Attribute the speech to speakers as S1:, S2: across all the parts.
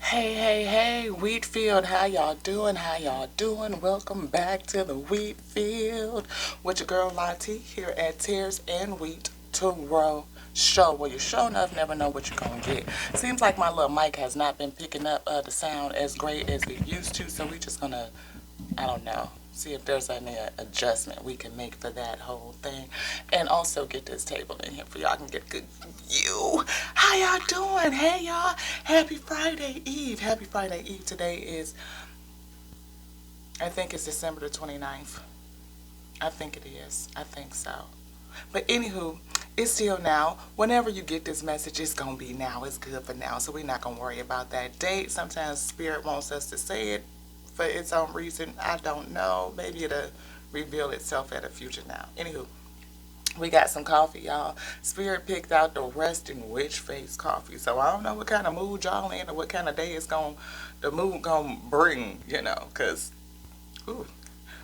S1: Hey, hey, hey, Wheatfield, how y'all doing? How y'all doing? Welcome back to the Wheatfield with your girl Lottie here at Tears and Wheat to Row Show. Well, you sure enough never know what you're gonna get. Seems like my little mic has not been picking up the sound as great as it used to, so we just gonna, I don't know, see if there's any adjustment we can make for that whole thing. And also get this table in here for y'all can get a good view. How y'all doing? Hey y'all. Happy Friday Eve. Happy Friday Eve. Today is, I think it's December the 29th. I think it is. I think so. But anywho, it's still now. Whenever you get this message, it's going to be now. It's good for now. So we're not going to worry about that date. Sometimes Spirit wants us to say it for its own reason. I don't know. Maybe it'll reveal itself at a future now. Anywho, we got some coffee, y'all. Spirit picked out the resting witch face coffee. So I don't know what kind of mood y'all in or what kind of day it's going, the mood going to bring, because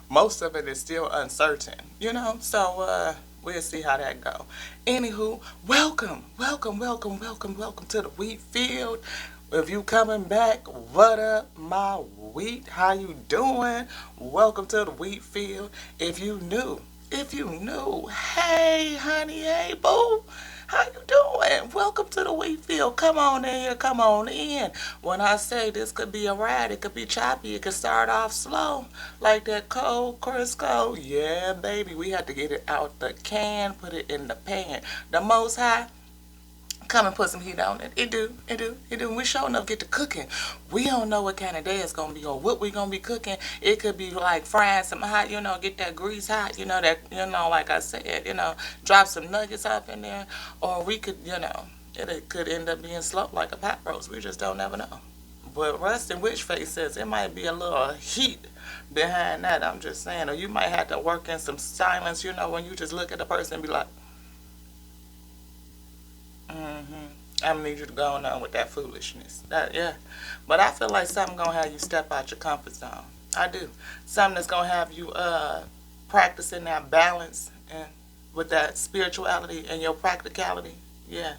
S1: most of it is still uncertain, we'll see how that go. Anywho, welcome to the wheat field. If you coming back, what up, my wheat? How you doing? Welcome to the wheat field. If you knew, hey, honey, hey, boo. How you doing? Welcome to the wheat field. Come on in here, come on in. When I say this could be a ride, it could be choppy, it could start off slow, like that cold Crisco. Yeah, baby, we had to get it out the can, put it in the pan. The Most High, come and put some heat on it. It do. We sure enough get to cooking. We don't know what kind of day it's gonna be or what we gonna be cooking. It could be like frying some hot, get that grease hot, like I said, drop some nuggets up in there, or we could, it could end up being slow like a pot roast. We just don't never know. But Rustin Witchface says it might be a little heat behind that. I'm just saying, or you might have to work in some silence, when you just look at the person and be like, I'm gonna need you to go on with that foolishness. Yeah. But I feel like something gonna have you step out your comfort zone. I do. Something that's gonna have you practicing that balance and with that spirituality and your practicality. Yeah.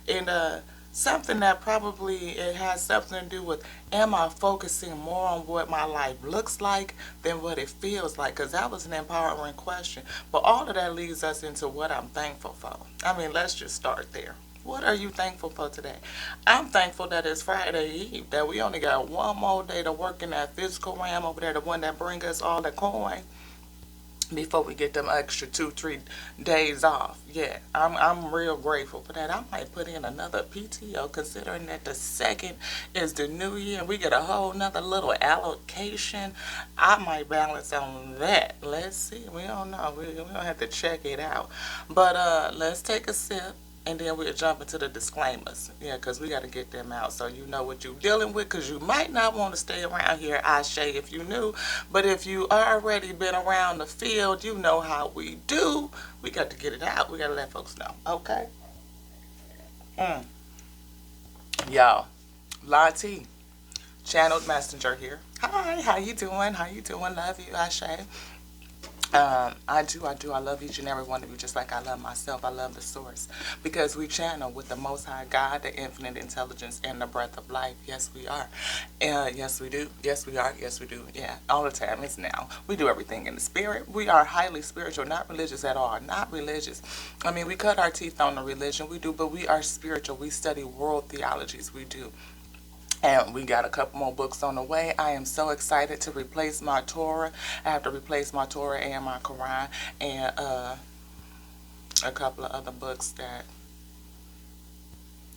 S1: And something that probably it has something to do with, am I focusing more on what my life looks like than what it feels like? Because that was an empowering question. But all of that leads us into what I'm thankful for. I mean, let's just start there. What are you thankful for today? I'm thankful that it's Friday Eve, that we only got one more day to work in that physical realm over there, the one that bring us all the coin before we get them extra 2-3 days off. Yeah, I'm real grateful for that. I might put in another PTO considering that the second is the new year and we get a whole nother little allocation. I might balance on that. Let's see. We don't know. We don't have to check it out. But let's take a sip. And then we'll jump into the disclaimers. Yeah, because we got to get them out so you know what you're dealing with. Because you might not want to stay around here, Ashe, if you knew. But if you already been around the field, you know how we do. We got to get it out. We got to let folks know. Okay? Mm. Y'all, Lottie, channeled messenger here. Hi, how you doing? How you doing? Love you, Ashe. I do. I love each and every one of you just like I love myself. I love the source because we channel with the Most High God, the infinite intelligence, and the breath of life. Yes, we are. Yes, we do. Yes, we are. Yes, we do. Yeah, all the time. It's now. We do everything in the spirit. We are highly spiritual, not religious at all. Not religious. I mean, we cut our teeth on the religion. We do, but we are spiritual. We study world theologies. We do. And we got a couple more books on the way. I am so excited to replace my Torah. I have to replace my Torah and my Quran and a couple of other books that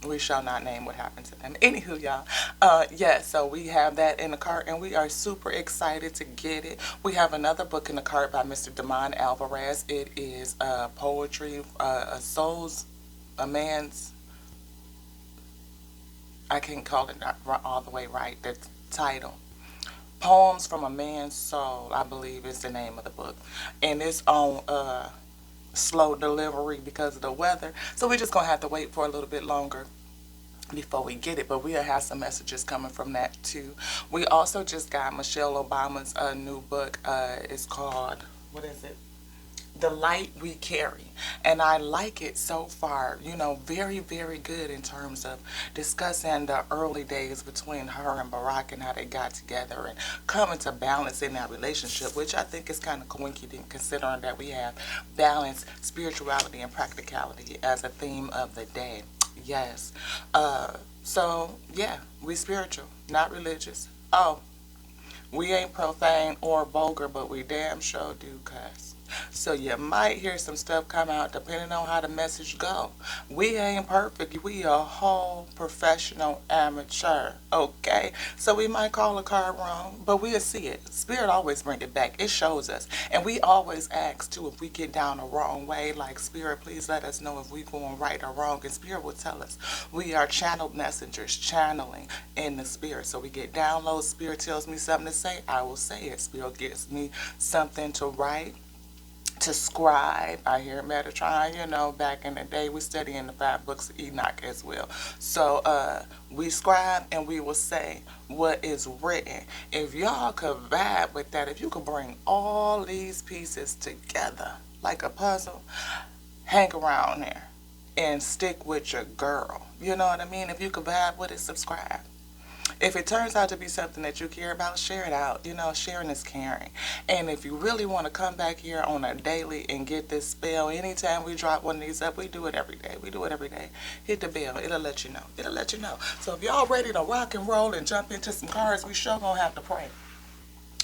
S1: we shall not name what happened to them. Anywho, y'all. Yeah, so we have that in the cart and we are super excited to get it. We have another book in the cart by Mr. Damon Alvarez. It is poetry, a man's, I can't call it all the way right, the title. Poems from a Man's Soul, I believe is the name of the book. And it's on slow delivery because of the weather. So we're just going to have to wait for a little bit longer before we get it. But we'll have some messages coming from that too. We also just got Michelle Obama's new book. It's called, what is it? the light we carry. And I like it so far, you know, very, very good in terms of discussing the early days between her and Barack and how they got together and coming to balance in that relationship, which I think is kind of coincident considering that we have balance, spirituality, and practicality as a theme of the day. Yes. So, yeah, we spiritual, not religious. Oh, we ain't profane or vulgar, but we damn sure do cuss. So you might hear some stuff come out depending on how the message go. We ain't perfect. We a whole professional amateur. Okay? So we might call a card wrong, but we'll see it. Spirit always bring it back. It shows us. And we always ask too if we get down the wrong way, like Spirit, please let us know if we going right or wrong. And Spirit will tell us. We are channeled messengers, channeling in the Spirit. So we get downloads. Spirit tells me something to say, I will say it. Spirit gives me something to write, to scribe. I hear Metatron, you know, back in the day we studying the 5 books of Enoch as well. So we scribe and we will say what is written. If y'all could vibe with that, if you could bring all these pieces together like a puzzle, hang around there and stick with your girl. You know what I mean? If you could vibe with it, subscribe. If it turns out to be something that you care about, share it out. You know, sharing is caring. And if you really want to come back here on a daily and get this spell, anytime we drop one of these up, we do it every day. We do it every day. Hit the bell. It'll let you know. It'll let you know. So if y'all ready to rock and roll and jump into some cards, we sure gonna have to pray.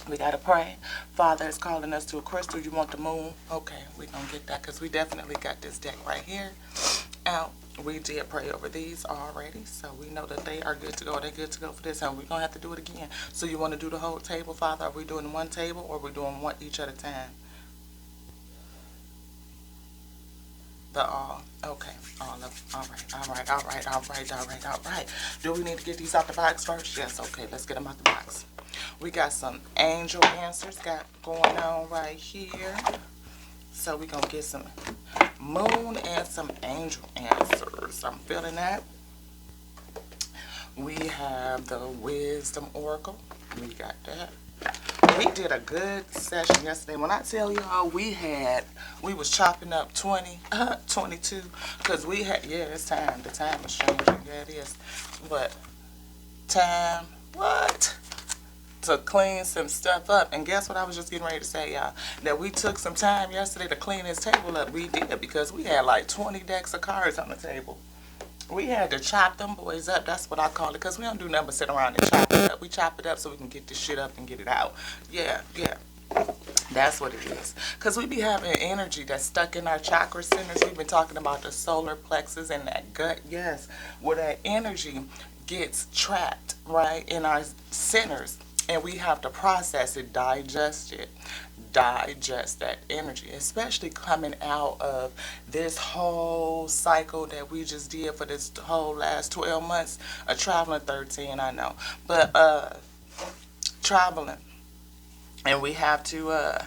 S1: We gotta pray. Father is calling us to a crystal. You want the moon? Okay, we gonna get that because we definitely got this deck right here out. We did pray over these already, so we know that they are good to go. They're good to go for this, and we're going to have to do it again. So you want to do the whole table, Father? Are we doing one table, or are we doing one each at a time? The all. Okay. All of. All right. All right. All right. All right. All right. All right. Do we need to get these out the box first? Yes. Okay. Let's get them out the box. We got some angel answers got going on right here. So we're going to get some moon and some angel answers. I'm feeling that. We have the wisdom oracle. We got that. We did a good session yesterday. When I tell y'all we was chopping up 20, 22, because we had, yeah, it's time. The time is changing. Yeah, it is. But time, what? To clean some stuff up. And guess what I was just getting ready to say, y'all? That we took some time yesterday to clean this table up. We did, because we had like 20 decks of cards on the table. We had to chop them boys up. That's what I call it, because we don't do nothing but sit around and chop it up. We chop it up so we can get this shit up and get it out. Yeah, yeah. That's what it is. Because we be having energy that's stuck in our chakra centers. We've been talking about the solar plexus and that gut, yes, where that energy gets trapped, right, in our centers. And we have to process it, digest that energy, especially coming out of this whole cycle that we just did for this whole last 12 months of traveling. 13, I know, but traveling, and we have to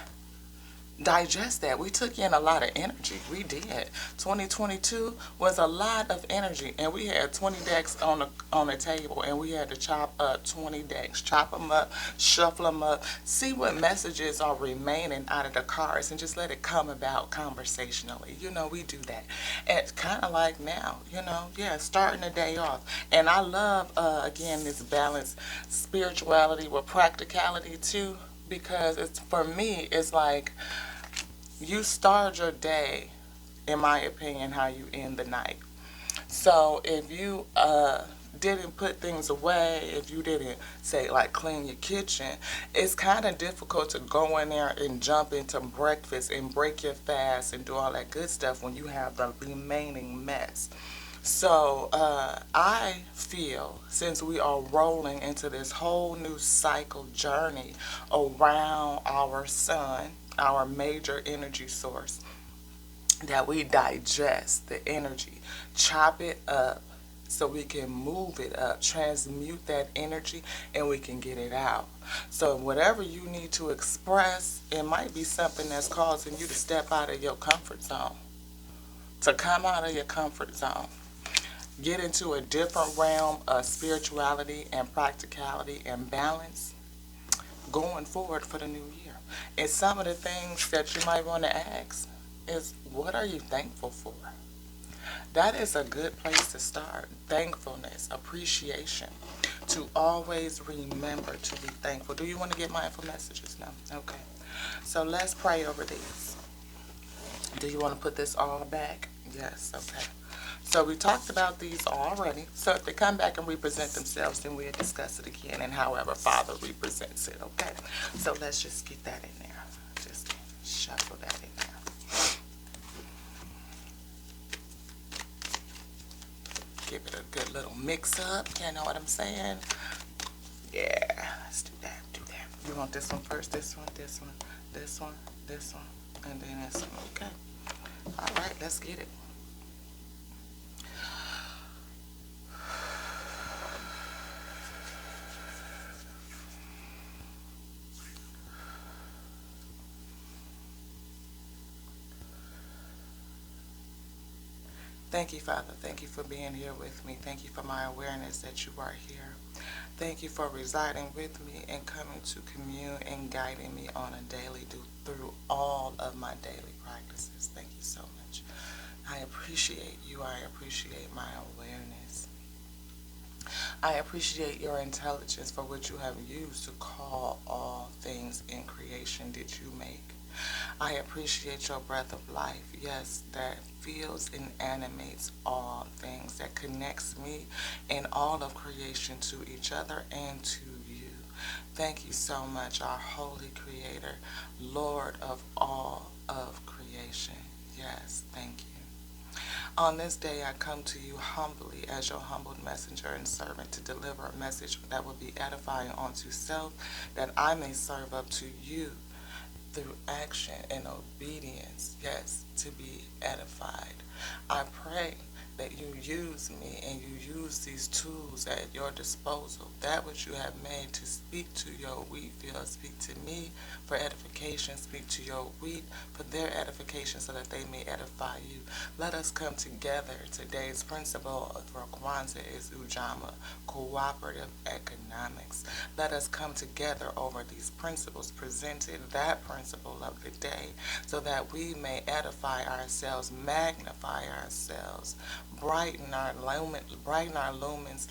S1: digest that. We took in a lot of energy. We did. 2022 was a lot of energy, and we had 20 decks on the table, and we had to chop up 20 decks, chop them up, shuffle them up, see what messages are remaining out of the cards, and just let it come about conversationally. You know, we do that. And it's kind of like now, you know, yeah, starting the day off. And I love, again, this balance, spirituality with practicality too, because it's, for me, it's like, you start your day, in my opinion, how you end the night. So if you didn't put things away, if you didn't, say, like clean your kitchen, it's kind of difficult to go in there and jump into breakfast and break your fast and do all that good stuff when you have the remaining mess. So I feel, since we are rolling into this whole new cycle journey around our sun, our major energy source, that we digest the energy, chop it up so we can move it up, transmute that energy, and we can get it out. So whatever you need to express, it might be something that's causing you to step out of your comfort zone, to come out of your comfort zone, get into a different realm of spirituality and practicality and balance going forward for the new year. And some of the things that you might want to ask, is what are you thankful for? That is a good place to start. Thankfulness, appreciation, to always remember to be thankful. Do you want to get mindful messages now? Okay. So let's pray over these. Do you want to put this all back? Yes, okay. So we talked about these already. So if they come back and represent themselves, then we'll discuss it again and however Father represents it, okay? So let's just get that in there. Just shuffle that in there. Give it a good little mix up, you know what I'm saying? Yeah, let's do that, do that. You want this one first, this one, this one, this one, this one, and then this one, okay? All right, let's get it. Thank you, Father. Thank you for being here with me. Thank you for my awareness that you are here. Thank you for residing with me and coming to commune and guiding me on a daily through all of my daily practices. Thank you so much. I appreciate you. I appreciate my awareness. I appreciate your intelligence for which you have used to call all things in creation did you make. I appreciate your breath of life, yes, that feels and animates all things, that connects me and all of creation to each other and to you. Thank you so much, our holy creator, Lord of all of creation. Yes, thank you. On this day, I come to you humbly as your humbled messenger and servant to deliver a message that will be edifying unto self, that I may serve up to you through action and obedience, yes, to be edified. I pray that you use me and you use these tools at your disposal, that which you have made to speak to your wheat field, speak to me for edification, speak to your wheat for their edification so that they may edify you. Let us come together. Today's principle for Kwanzaa is Ujamaa, cooperative economics. Let us come together over these principles, presented that principle of the day, so that we may edify ourselves, magnify ourselves, brighten our lumens,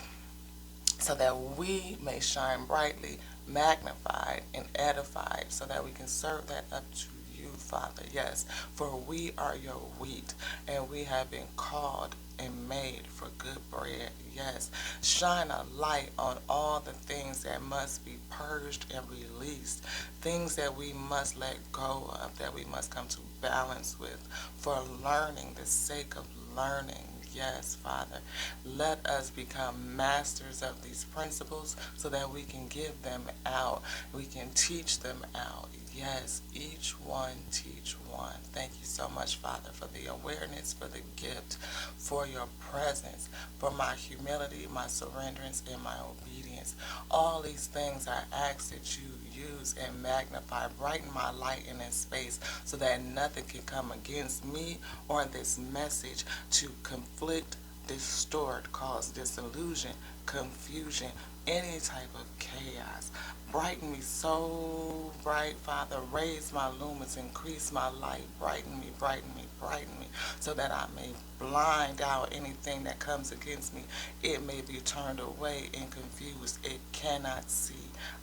S1: so that we may shine brightly, magnified and edified, so that we can serve that up to you, Father. Yes, for we are your wheat, and we have been called and made for good bread. Yes, shine a light on all the things that must be purged and released, things that we must let go of, that we must come to balance with for learning, the sake of learning. Yes, Father, let us become masters of these principles so that we can give them out. We can teach them out. Yes, each one teach one. Thank you so much, Father, for the awareness, for the gift, for your presence, for my humility, my surrenderance, and my obedience. All these things I ask that you use and magnify, brighten my light in this space so that nothing can come against me or this message to conflict, distort, cause disillusion, confusion, any type of chaos. Brighten me so bright, Father. Raise my lumens, increase my light. Brighten me, brighten me, brighten me, so that I may blind out anything that comes against me. It may be turned away and confused. It cannot see.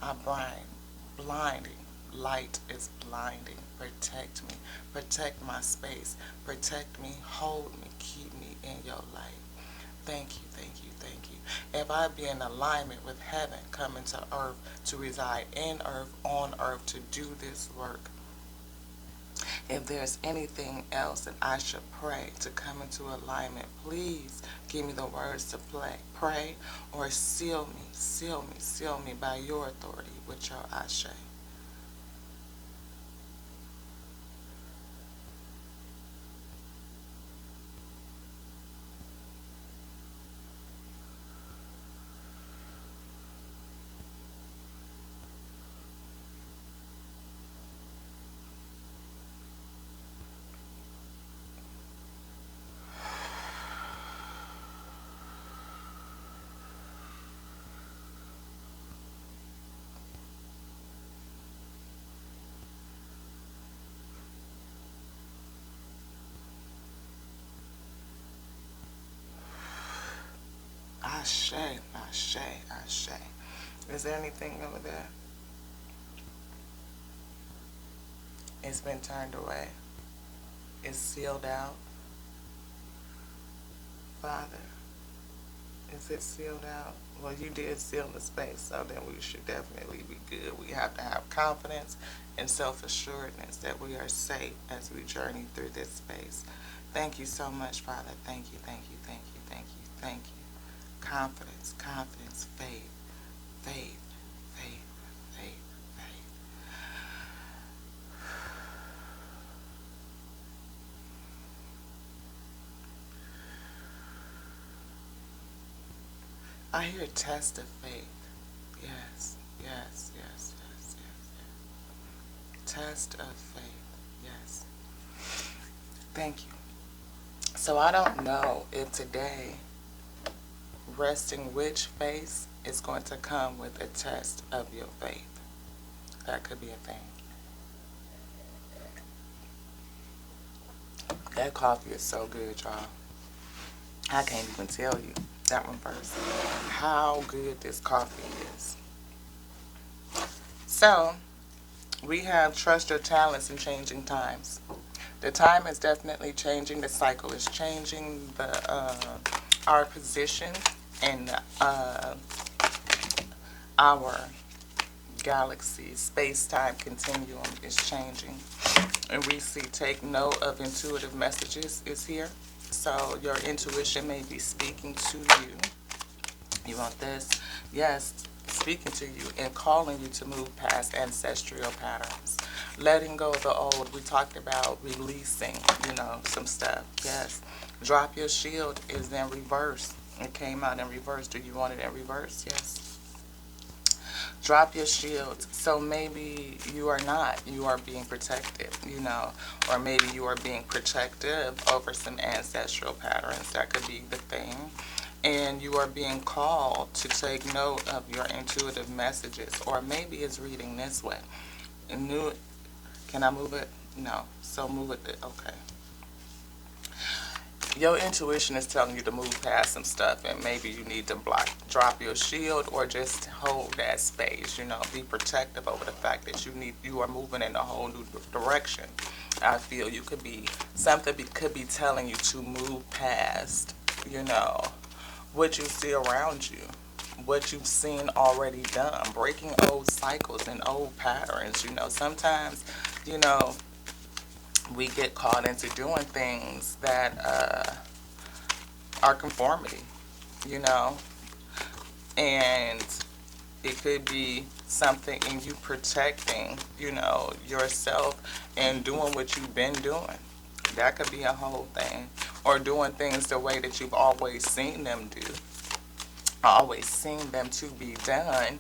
S1: I blinding. Light is blinding. Protect me. Protect my space. Protect me. Hold me. Keep me in your light. Thank you, thank you, thank you. If I be in alignment with heaven coming to earth, to reside in earth, on earth, to do this work, if there's anything else that I should pray to come into alignment, please give me the words to pray, or seal me, seal me, seal me by your authority with your ashe. Ashe, ashe, ashe. Is there anything over there? It's been turned away. It's sealed out. Father, is it sealed out? Well, you did seal the space, so then we should definitely be good. We have to have confidence and self-assuredness that we are safe as we journey through this space. Thank you so much, Father. Thank you, thank you, thank you, thank you, thank you. Confidence, confidence, faith, faith, faith, faith, faith. I hear a test of faith. Yes, yes, yes, yes, yes, yes. Test of faith. Yes. Thank you. So I don't know if today resting which face is going to come with a test of your faith. That could be a thing. That coffee is so good, y'all. I can't even tell you that one first how good this coffee is. So we have trust your talents in changing times. The time is definitely changing. The cycle is changing. Our position in our galaxy, space-time continuum is changing. And we see take note of intuitive messages is here. So your intuition may be speaking to you. You want this? Yes, speaking to you and calling you to move past ancestral patterns. Letting go of the old. We talked about releasing, some stuff. Yes. Drop your shield is in reverse. It came out in reverse. Do you want it in reverse? Yes. Drop your shield. So maybe you are not. You are being protected, or maybe you are being protective over some ancestral patterns. That could be the thing. And you are being called to take note of your intuitive messages. Or maybe it's reading this way. Can I move it? No. So move it. Okay. Your intuition is telling you to move past some stuff, and maybe you need to drop your shield, or just hold that space. Be protective over the fact that you are moving in a whole new direction. I feel you could be could be telling you to move past, what you see around you, what you've seen already done, breaking old cycles and old patterns. Sometimes, we get caught into doing things that are conformity, and it could be something in you protecting, yourself and doing what you've been doing. That could be a whole thing. Or doing things the way that you've always seen them do, always seen them to be done.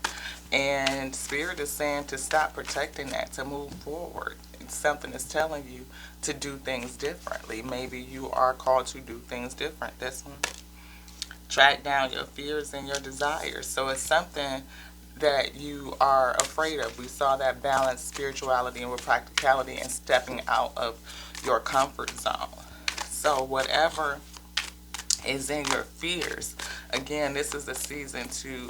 S1: And Spirit is saying to stop protecting that, to move forward. Something is telling you to do things differently. Maybe you are called to do things different. This one. Track down your fears and your desires. So it's something that you are afraid of. We saw that balance, spirituality and with practicality, and stepping out of your comfort zone. So whatever is in your fears, again, this is the season to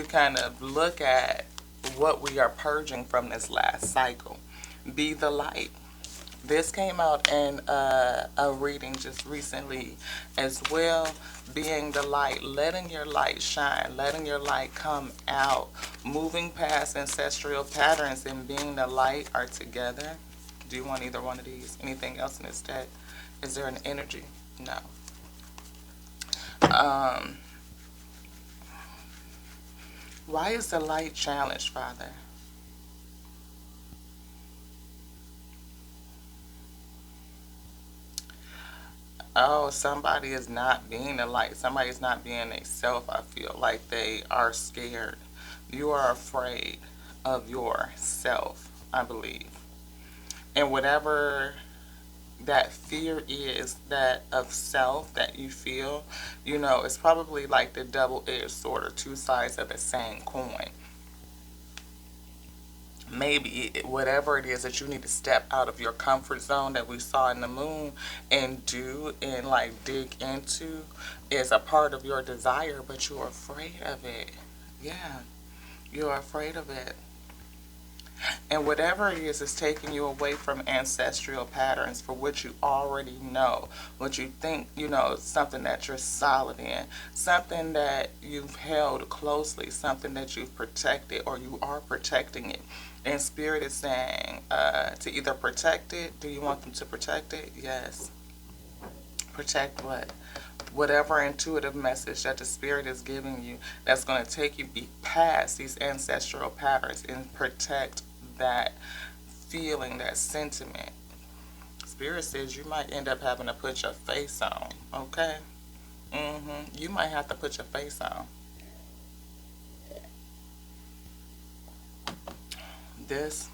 S1: kind of look at what we are purging from this last cycle. Be the light. This came out in a reading just recently as well. Being the light, letting your light shine, letting your light come out, moving past ancestral patterns and being the light are together. Do you want either one of these? Anything else in this deck? Is there an energy? No. Why is the light challenged, Father? Oh, somebody is not being a light. Somebody is not being a self. I feel like they are scared. You are afraid of yourself, I believe. And whatever that fear is, that of self that you feel, it's probably like the double-edged sword, or two sides of the same coin. maybe whatever it is that you need to step out of your comfort zone that we saw in the moon and do and like dig into is a part of your desire, but you're afraid of it. Yeah, you're afraid of it. And whatever it is taking you away from ancestral patterns for what you already know, what you think, something that you're solid in, something that you've held closely, something that you've protected or you are protecting it. And Spirit is saying to either protect it. Do you want them to protect it? Yes. Protect what? Whatever intuitive message that the Spirit is giving you that's going to take you past these ancestral patterns and protect that feeling, that sentiment. Spirit says you might end up having to put your face on, okay? You might have to put your face on. This,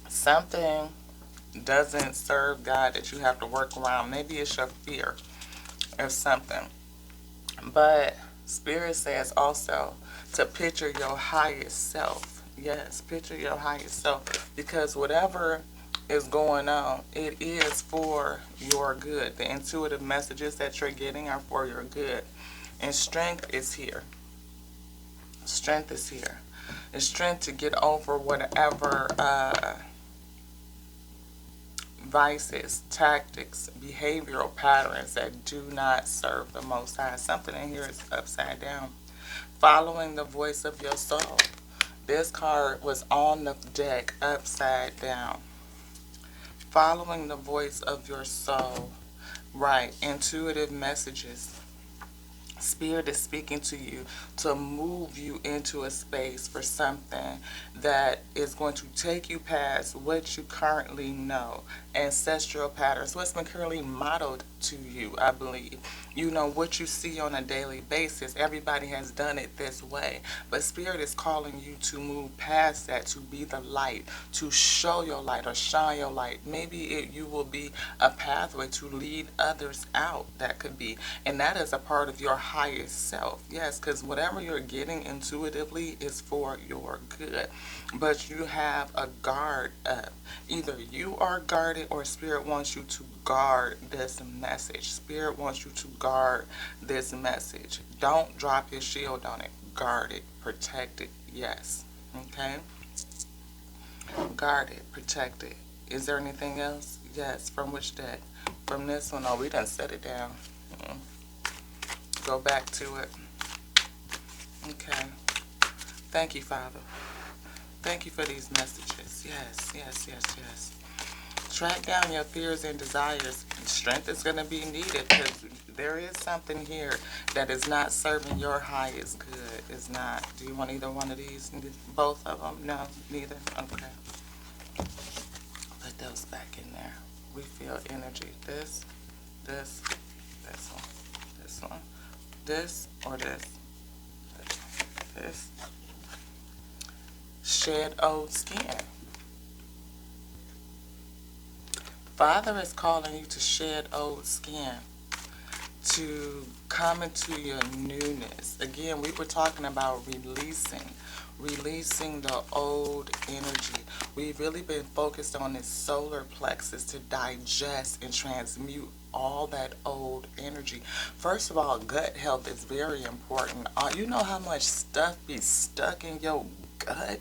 S1: something doesn't serve God that you have to work around. Maybe it's your fear or something. But Spirit says also to picture your highest self. Yes, picture your highest self. Because whatever is going on, it is for your good. The intuitive messages that you're getting are for your good. And strength is here. Strength is here. The strength to get over whatever vices, tactics, behavioral patterns that do not serve the Most High. Something in here is upside down. Following the voice of your soul. This card was on the deck upside down. Following the voice of your soul. Right. Intuitive messages. Spirit is speaking to you to move you into a space for something that is going to take you past what you currently know. Ancestral patterns, what's been currently modeled to you, I believe. You know, what you see on a daily basis. Everybody has done it this way. But Spirit is calling you to move past that, to be the light, to show your light or shine your light. Maybe you will be a pathway to lead others out. That could be. And that is a part of your highest self. Yes, because whatever you're getting intuitively is for your good. But you have a guard up. Either you are guarded or Spirit wants you to guard this message. Spirit wants you to guard this message. Don't drop your shield on it. Guard it. Protect it. Yes. Okay? Guard it. Protect it. Is there anything else? Yes. From which deck? From this one? Oh, we done set it down. Go back to it. Okay. Thank you, Father. Thank you for these messages. Yes, yes, yes, yes. Track down your fears and desires. Strength is going to be needed because there is something here that is not serving your highest good. It's not. Do you want either one of these? Both of them? No, neither? Okay. Put those back in there. We feel energy. This, this one, this one, this or this. This. Shed old skin. Father is calling you to shed old skin, to come into your newness. Again, we were talking about releasing the old energy. We've really been focused on this solar plexus to digest and transmute all that old energy. First of all, gut health is very important. You know how much stuff be stuck in your gut?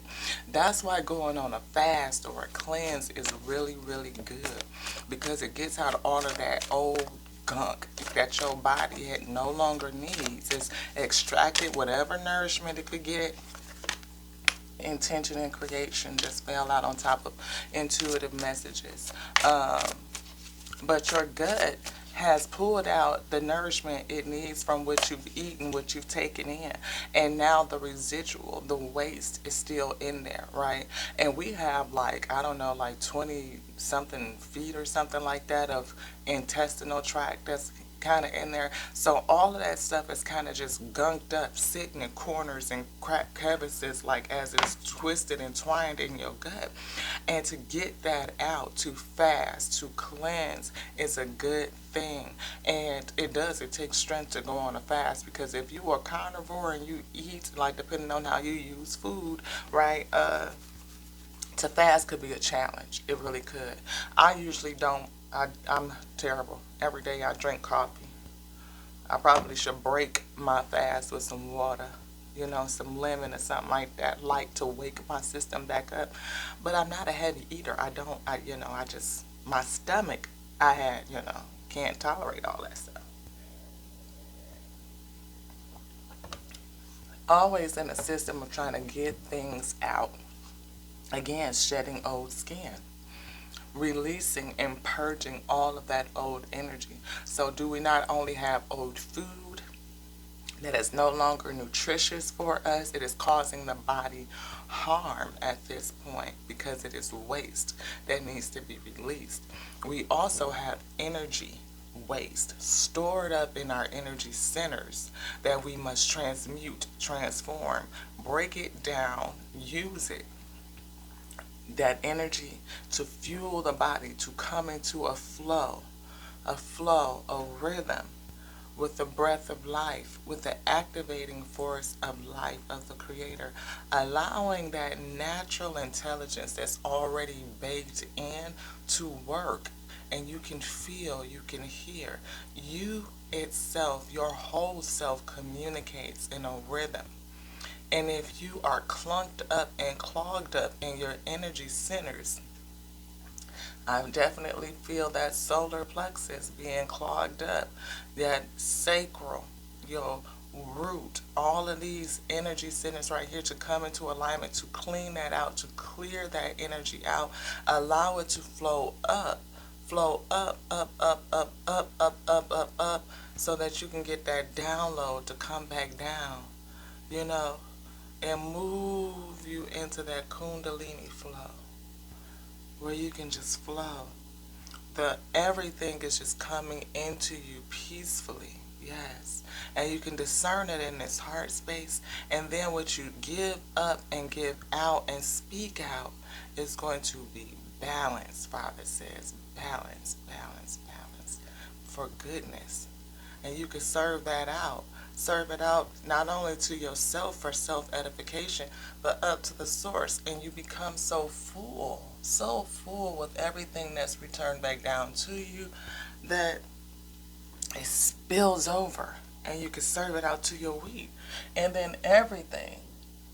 S1: That's why going on a fast or a cleanse is really, really good, because it gets out all of that old gunk that your body no longer needs. It's extracted whatever nourishment it could get. Intention and creation just fell out on top of intuitive messages. But your gut has pulled out the nourishment it needs from what you've eaten, what you've taken in. And now the residual, the waste is still in there, right? And we have like, I don't know, like 20 something feet or something like that of intestinal tract that's kind of in there. So all of that stuff is kind of just gunked up, sitting in corners and crack crevices, like as it's twisted and twined in your gut. And to get that out, to fast, to cleanse is a good thing. And it takes strength to go on a fast, because if you are carnivore and you eat, like depending on how you use food, right, to fast could be a challenge. It really could. I usually don't. I'm terrible. Every day I drink coffee. I probably should break my fast with some water, some lemon or something like that, light, to wake my system back up. But I'm not a heavy eater. My stomach, can't tolerate all that stuff. Always in a system of trying to get things out. Again, shedding old skin, releasing and purging all of that old energy. So do we not only have old food that is no longer nutritious for us, it is causing the body harm at this point because it is waste that needs to be released. We also have energy waste stored up in our energy centers that we must transmute, transform, break it down, use it, that energy, to fuel the body to come into a flow, a rhythm with the breath of life, with the activating force of life of the Creator, allowing that natural intelligence that's already baked in to work. And you can feel, you can hear. You itself, your whole self, communicates in a rhythm. And if you are clunked up and clogged up in your energy centers, I definitely feel that solar plexus being clogged up, that sacral, your root, all of these energy centers right here, to come into alignment, to clean that out, to clear that energy out, allow it to flow up, up, so that you can get that download to come back down, and move you into that kundalini flow where you can just flow. Everything is just coming into you peacefully, yes. And you can discern it in this heart space, and then what you give up and give out and speak out is going to be balance. Father says balance, balance, balance, for goodness. And you can serve that out. Serve it out not only to yourself for self-edification, but up to the source. And you become so full with everything that's returned back down to you that it spills over. And you can serve it out to your wheat. And then everything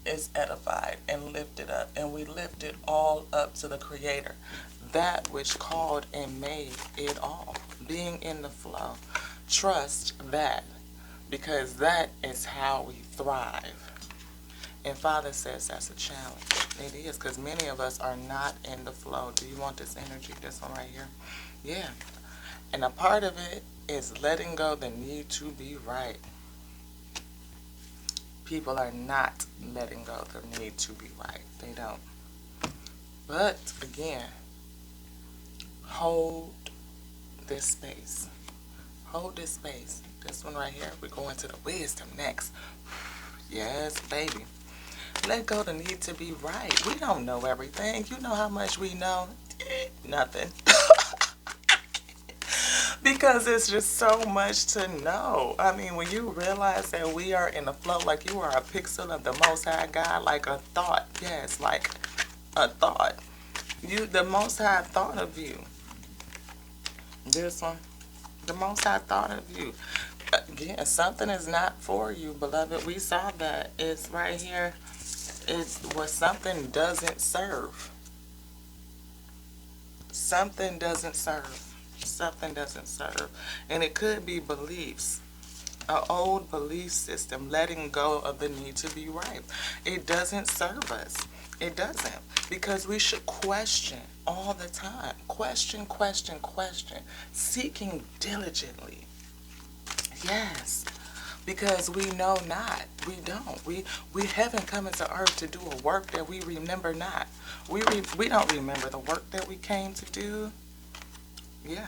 S1: is edified and lifted up. And we lift it all up to the Creator, that which called and made it all. Being in the flow. Trust that. Because that is how we thrive. And Father says that's a challenge. It is, because many of us are not in the flow. Do you want this energy, this one right here? Yeah. And a part of it is letting go the need to be right. People are not letting go the need to be right. They don't. But, again, hold this space. Hold this space. This one right here, we're going to the wisdom next. Yes, baby. Let go the need to be right. We don't know everything. You know how much we know? Nothing. Because it's just so much to know. I mean, when you realize that we are in the flow, like you are a pixel of the Most High God, like a thought. Yes, like a thought. The Most High thought of you. This one. The Most High thought of you. Again, something is not for you, beloved. We saw that. It's right here. It's what something doesn't serve. Something doesn't serve. Something doesn't serve. And it could be beliefs. An old belief system, letting go of the need to be right. It doesn't serve us. It doesn't. Because we should question all the time. Question, question, question. Seeking diligently. Yes. Because we know not. We don't. We haven't come into earth to do a work that we remember not. We don't remember the work that we came to do. Yeah.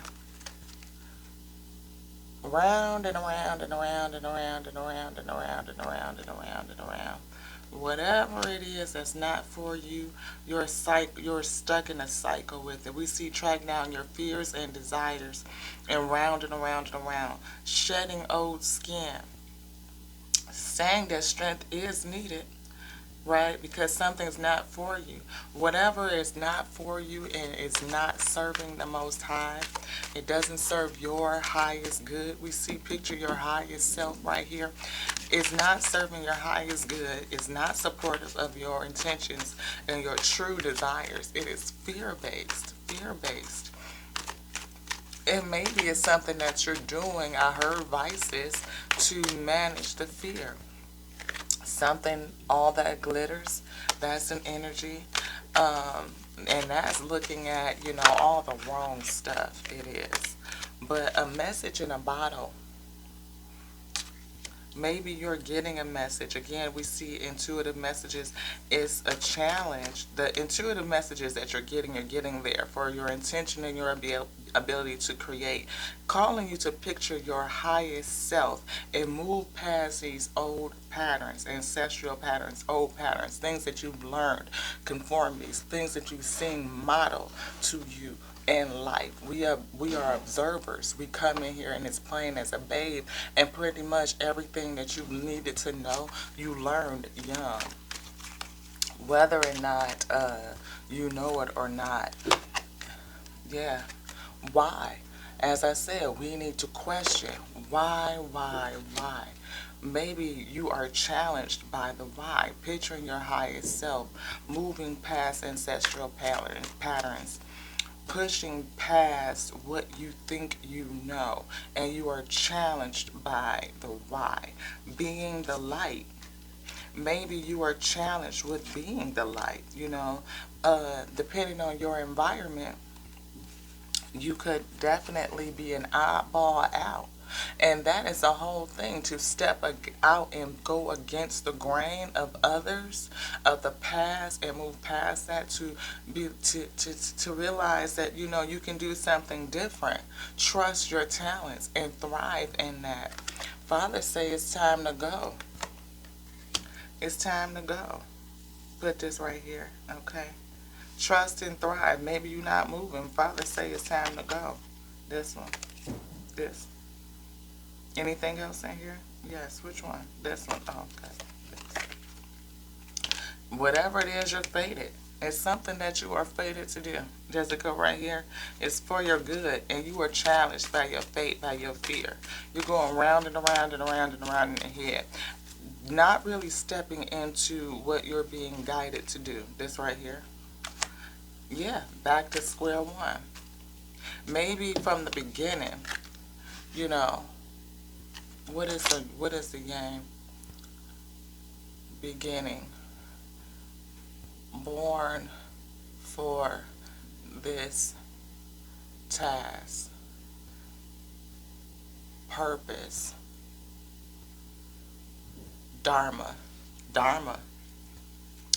S1: Round and around and around and around and around and around and around and around and around. Whatever it is that's not for you, you're stuck in a cycle with it. We see track down your fears and desires and round and around and around. Shedding old skin. Saying that strength is needed, right? Because something's not for you. Whatever is not for you and is not serving the Most High, it doesn't serve your highest good. We see picture your highest self right here. It's not serving your highest good. It's not supportive of your intentions and your true desires. It is fear-based. Fear-based. And maybe it's something that you're doing, I heard vices, to manage the fear. Something, all that glitters, that's an energy. And that's looking at, all the wrong stuff. It is. But a message in a bottle. Maybe you're getting a message. Again, we see intuitive messages is a challenge. The intuitive messages that you're getting there for your intention and your ability to create. Calling you to picture your highest self and move past these old patterns, ancestral patterns, old patterns, things that you've learned, conformities, things that you've seen model to you in life. We are observers. We come in here and it's playing as a babe, and pretty much everything that you needed to know, you learned young. Whether or not you know it or not. Yeah. Why? As I said, we need to question why. Maybe you are challenged by the why, picturing your highest self, moving past ancestral patterns, pushing past what you think you know, and you are challenged by the why. Being the light. Maybe you are challenged with being the light, depending on your environment, you could definitely be an oddball out. And that is the whole thing, to step out and go against the grain of others, of the past, and move past that to realize that you can do something different. Trust your talents and thrive in that. Father say it's time to go. It's time to go. Put this right here, okay? Trust and thrive. Maybe you're not moving. Father say it's time to go. This one. This. Anything else in here? Yes. Which one? This one. Oh, okay. Whatever it is, you're fated. It's something that you are fated to do. Jessica, right here, it's for your good, and you are challenged by your fate, by your fear. You're going round and around and around and around in your head, not really stepping into what you're being guided to do. This right here. Yeah, back to square one. Maybe from the beginning, you know, what is the game? Beginning. Born for this task. Purpose. Dharma. Dharma.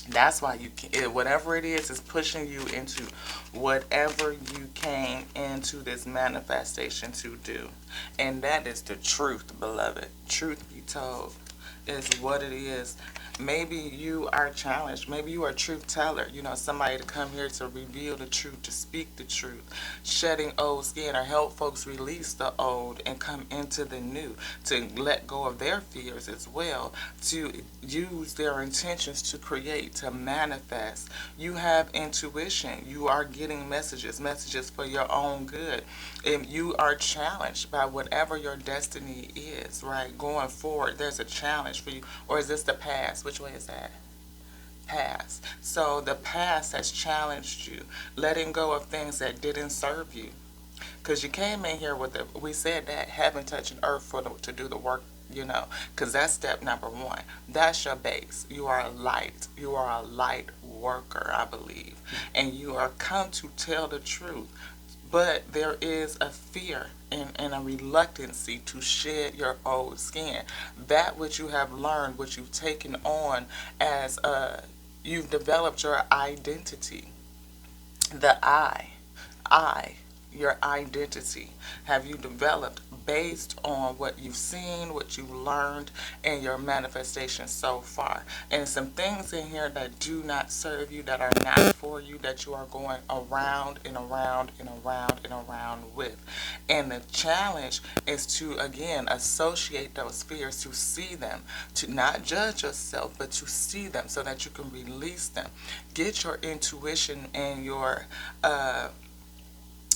S1: That's why you can, whatever it is pushing you into whatever you came into this manifestation to do. And that is the truth, beloved. Truth be told is what it is. Maybe you are challenged. Maybe you are a truth teller. Somebody to come here to reveal the truth, to speak the truth, shedding old skin, or help folks release the old and come into the new, to let go of their fears as well, to use their intentions to create, to manifest. You have intuition. You are getting messages for your own good. And you are challenged by whatever your destiny is, right? Going forward, there's a challenge for you. Or is this the past? Which way is that? Past. So the past has challenged you, letting go of things that didn't serve you. Because you came in here with we said that heaven touching earth to do the work, because that's step number one. That's your base. You are a light. You are a light worker, I believe. And you are come to tell the truth. But there is a fear and a reluctancy to shed your old skin. That which you have learned, which you've taken on as you've developed your identity. The I, your identity, have you developed based on what you've seen, what you've learned, and your manifestation so far. And some things in here that do not serve you, that are not for you, that you are going around and around and around and around with. And the challenge is to, again, associate those fears, to see them, to not judge yourself, but to see them so that you can release them. Get your intuition and your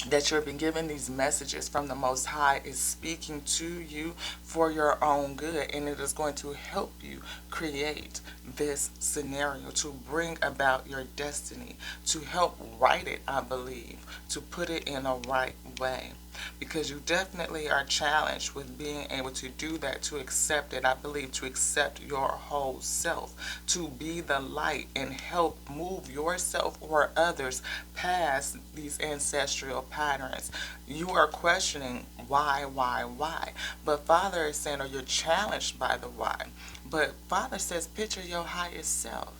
S1: that you've been given these messages from the Most High is speaking to you for your own good, and it is going to help you create this scenario, to bring about your destiny, to help write it, I believe, to put it in a right way. Because you definitely are challenged with being able to do that, to accept it, I believe, to accept your whole self, to be the light and help move yourself or others past these ancestral patterns. You are questioning why? But Father is saying, or you're challenged by the why. But Father says, picture your highest self.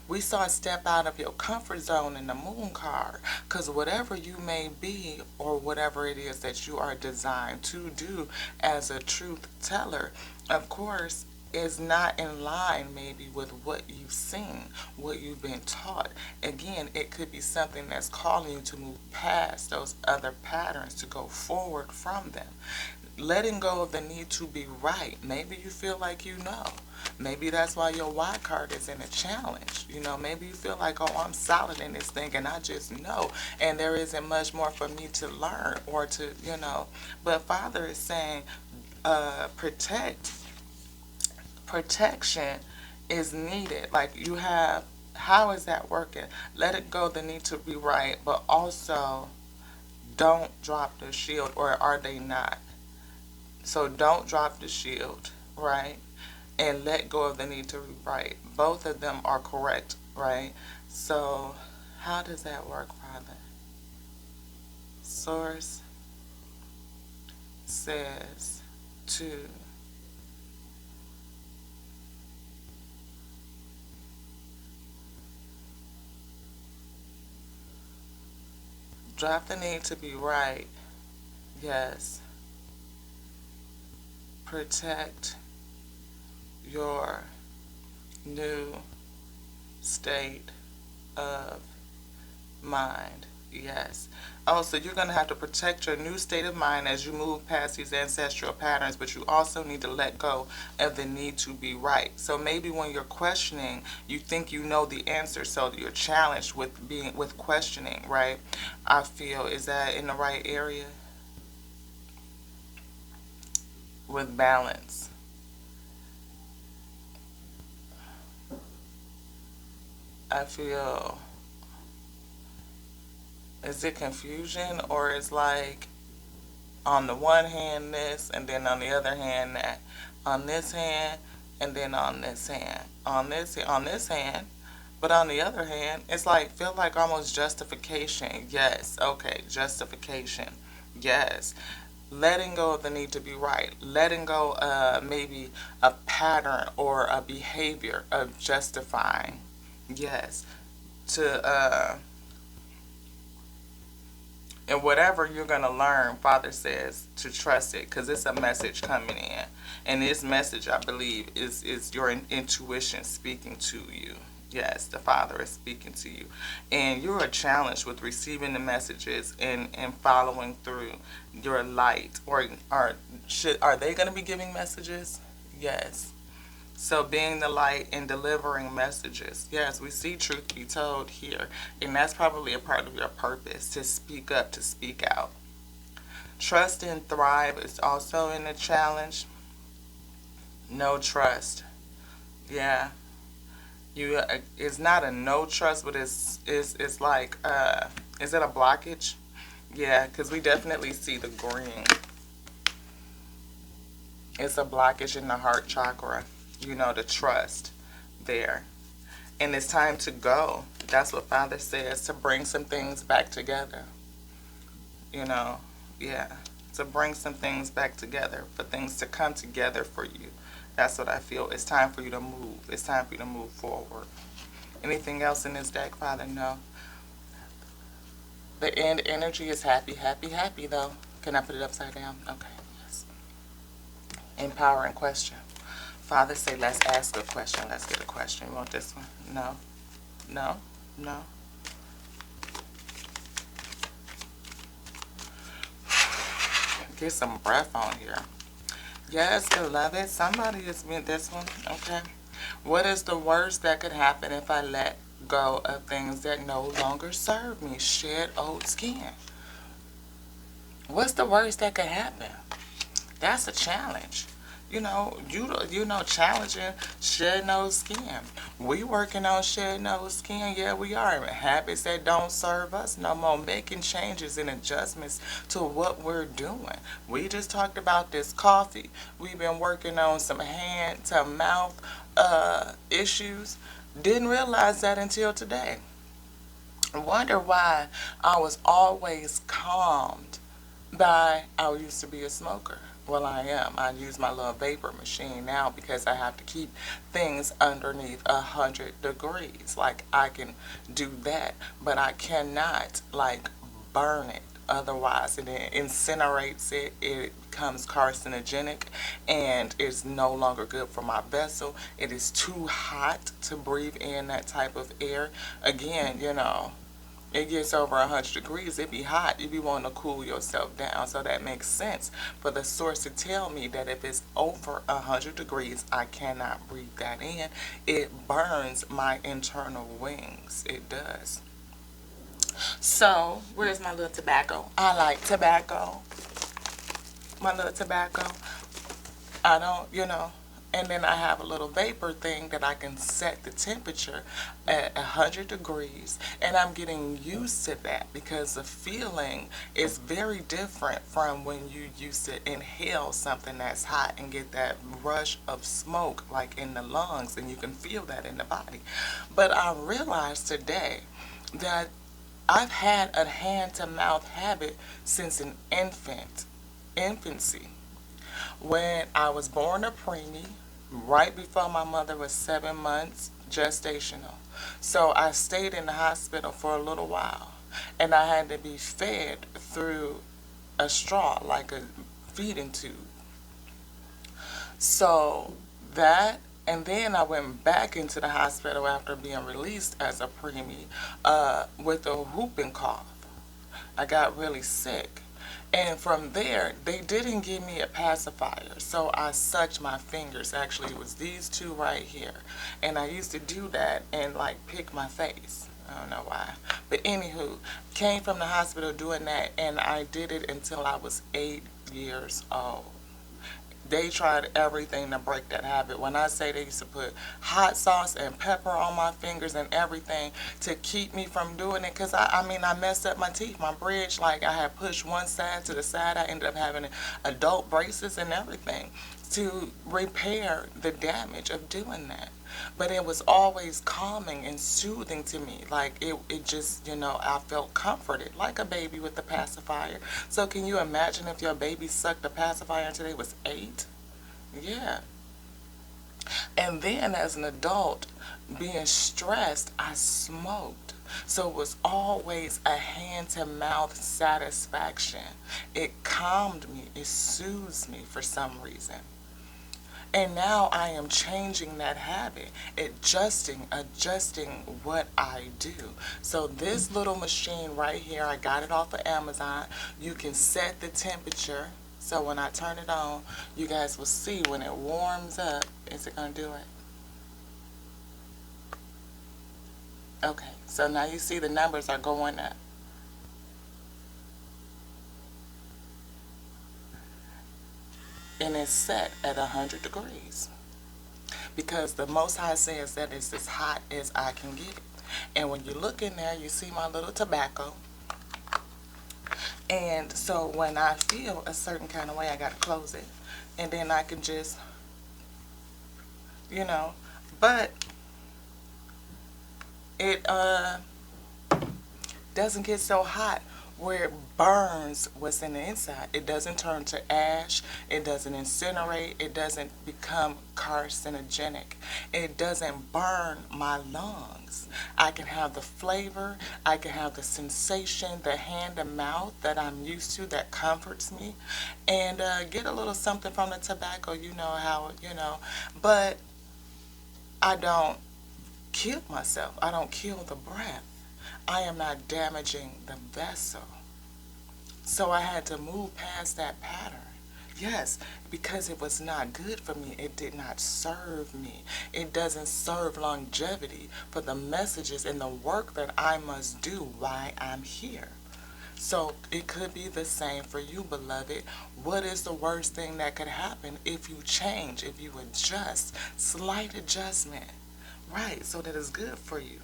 S1: We saw step out of your comfort zone in the moon card, because whatever you may be or whatever it is that you are designed to do as a truth teller, of course, is not in line maybe with what you've seen, what you've been taught. Again, it could be something that's calling you to move past those other patterns, to go forward from them. Letting go of the need to be right. Maybe you feel like you know. Maybe that's why your Y card is in a challenge. You know, maybe you feel like, oh, I'm solid in this thing and I just know. And there isn't much more for me to learn or to, you know. But Father is saying, protection is needed. Like you have, how is that working? Let it go, the need to be right, but also don't drop the shield, or are they not? So don't drop the shield, right? And let go of the need to rewrite. Both of them are correct, right? So how does that work, Father? Source says to drop the need to be right. Yes. Protect your new state of mind. Yes. Oh, so you're going to have to protect your new state of mind as you move past these ancestral patterns, but you also need to let go of the need to be right. So maybe when you're questioning, you think you know the answer, so you're challenged with questioning, right? I feel, is that in the right area? With balance. I feel, is it confusion, or is like on the one hand this and then on the other hand that, on this hand and then on this hand, on this hand, but on the other hand it's like, feel like almost justification. Yes, okay, justification. Yes. Letting go of the need to be right, letting go maybe a pattern or a behavior of justifying. Yes. To and whatever you're going to learn, Father says to trust it, because it's a message coming in. And this message, I believe, is your intuition speaking to you. Yes, the Father is speaking to you. And you're challenged with receiving the messages and following through your light. Or are they going to be giving messages? Yes. So being the light and delivering messages. Yes, we see truth be told here. And that's probably a part of your purpose, to speak up, to speak out. Trust and thrive is also in the challenge. No trust. Yeah. You it's not a no trust, but it's like is it a blockage? Yeah, because we definitely see the green. It's a blockage in the heart chakra. You know, the trust there. And it's time to go. That's what Father says, to bring some things back together. You know, yeah. To bring some things back together, for things to come together for you. That's what I feel. It's time for you to move. It's time for you to move forward. Anything else in this deck, Father? No. The end energy is happy, happy, happy, though. Can I put it upside down? Okay. Empowering question. Father say, let's ask a question. Let's get a question. You want this one? No. No. No. Get some breath on here. Yes, beloved. Somebody has been this one. Okay. What is the worst that could happen if I let go of things that no longer serve me? Shed old skin. What's the worst that could happen? That's a challenge. Challenging shedding those skin. We working on shedding those skin. Yeah, we are. Habits that don't serve us no more. Making changes and adjustments to what we're doing. We just talked about this coffee. We've been working on some hand to mouth issues. Didn't realize that until today. I wonder why I was always calmed I used to be a smoker. Well, I am. I use my little vapor machine now because I have to keep things underneath 100 degrees. Like, I can do that, but I cannot, like, burn it. Otherwise, it incinerates it. It becomes carcinogenic and it's no longer good for my vessel. It is too hot to breathe in that type of air. Again, it gets over 100 degrees, it be hot, you be wanting to cool yourself down. So that makes sense for the source to tell me that if it's over 100 degrees, I cannot breathe that in. It burns my internal wings. It does. So, where's my little tobacco? I like tobacco. My little tobacco. I don't, and then I have a little vapor thing that I can set the temperature at 100 degrees. And I'm getting used to that because the feeling is very different from when you used to inhale something that's hot and get that rush of smoke like in the lungs, and you can feel that in the body. But I realized today that I've had a hand-to-mouth habit since an infancy. When I was born a preemie, right before my mother was 7 months gestational. So I stayed in the hospital for a little while, and I had to be fed through a straw, like a feeding tube. So that, and then I went back into the hospital after being released as a preemie with a whooping cough. I got really sick. And from there, they didn't give me a pacifier. So I sucked my fingers. Actually, it was these two right here. And I used to do that and like pick my face. I don't know why. But anywho, came from the hospital doing that, and I did it until I was 8 years old. They tried everything to break that habit. When I say they used to put hot sauce and pepper on my fingers and everything to keep me from doing it, because I messed up my teeth, my bridge, like I had pushed one side to the side. I ended up having adult braces and everything to repair the damage of doing that. But it was always calming and soothing to me. Like it just, I felt comforted like a baby with the pacifier. So can you imagine if your baby sucked a pacifier until they was 8? Yeah. And then as an adult, being stressed, I smoked. So it was always a hand-to-mouth satisfaction. It calmed me. It soothes me for some reason. And now I am changing that habit, adjusting what I do. So this little machine right here, I got it off of Amazon. You can set the temperature. So when I turn it on, you guys will see when it warms up. Is it going to do it? Okay, so now you see the numbers are going up. And it's set at 100 degrees. Because the Most High says that it's as hot as I can get it. And when you look in there, you see my little tobacco. And so when I feel a certain kind of way, I got to close it. And then I can just, but it doesn't get so hot where it burns what's in the inside. It doesn't turn to ash. It doesn't incinerate. It doesn't become carcinogenic. It doesn't burn my lungs. I can have the flavor. I can have the sensation, the hand to mouth that I'm used to that comforts me, and get a little something from the tobacco. You know how, but I don't kill myself. I don't kill the breath. I am not damaging the vessel. So I had to move past that pattern. Yes, because it was not good for me. It did not serve me. It doesn't serve longevity for the messages and the work that I must do while I'm here. So it could be the same for you, beloved. What is the worst thing that could happen if you change, if you adjust? Slight adjustment, right, so that it's good for you.